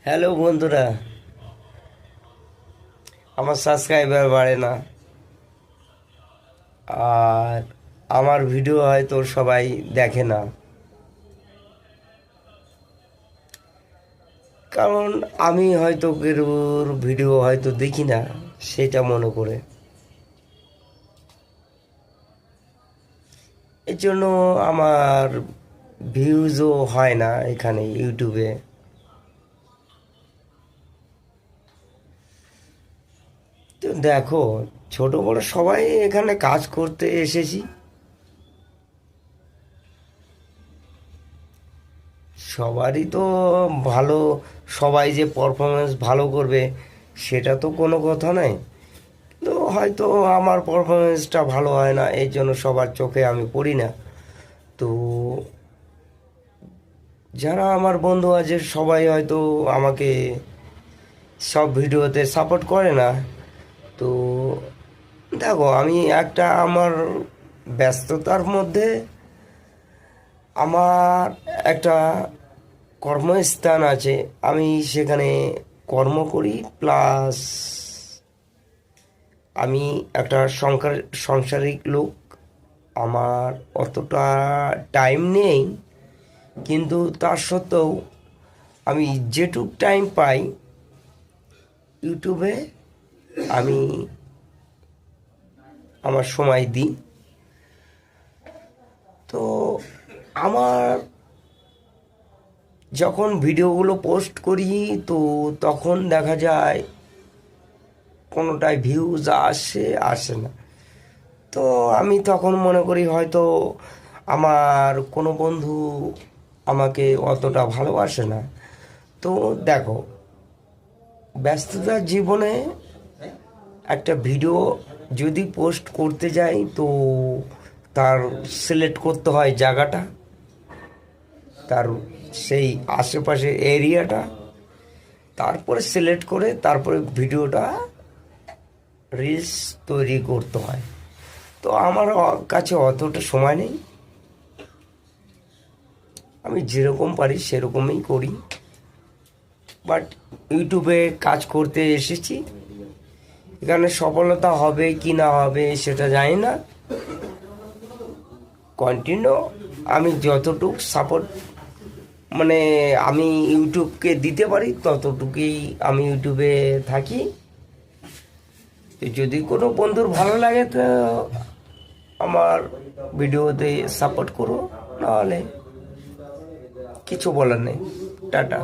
Hello বন্ধুরা, আমার subscriber বাড়ে না। আর আমার ভিডিও হয়তো সবাই দেখে না, কারণ আমি হয়তো কেউর ভিডিও হয়তো দেখি না সেটা মনে করে। এর জন্য আমার ভিউজও হয় না এখানে ইউটিউবে। তো দেখো, ছোট বড় সবাই এখানে কাজ করতে এসেছি। সবারই তো ভালো, সবাই যে পারফরমেন্স ভালো করবে সেটা তো কোনো কথা নয়। তো হয়তো আমার পারফরমেন্সটা ভালো হয় না, এই জন্য সবার চোখে আমি পড়ি না। তো যারা আমার বন্ধু আছে সবাই হয়তো আমাকে সব ভিডিওতে সাপোর্ট করে না। তো দেখো, আমি একটা আমার ব্যস্ততার মধ্যে আমার একটা কর্মস্থান আছে, আমি সেখানে কর্ম করি, প্লাস আমি একটা সাংসারিক লোক। আমার অতটা টাইম নেই, কিন্তু তার সত্ত্বেও আমি যেটুক টাইম পাই ইউটিউবে আমি আমার সময় দিই। তো আমার যখন ভিডিওগুলো পোস্ট করি, তো তখন দেখা যায় কোনোটায় ভিউজ আসে আসে না। তো আমি তখন মনে করি হয়তো আমার কোনো বন্ধু আমাকে অতটা ভালোবাসে না। তো দেখো, ব্যস্ততার জীবনে একটা ভিডিও যদি পোস্ট করতে যাই, তো তার সিলেক্ট করতে হয় জায়গাটা, তার সেই আশেপাশের এরিয়াটা, তারপরে সিলেক্ট করে তারপরে ভিডিওটা রিলস তৈরি করতে হয়। তো আমার কাছে অতটা সময় নেই, আমি যেরকম পারি সেরকমই করি। বাট ইউটিউবে কাজ করতে এসেছি, এখানে সফলতা হবে কি না হবে সেটা জানি না। কন্টিনিউ আমি যতটুক সাপোর্ট মানে আমি ইউটিউবকে দিতে পারি ততটুকুই আমি ইউটিউবে থাকি। তো যদি কোনো বন্ধুর ভালো লাগে তো আমার ভিডিওতে সাপোর্ট করো, নাহলে কিছু বলার নেই। টাটা।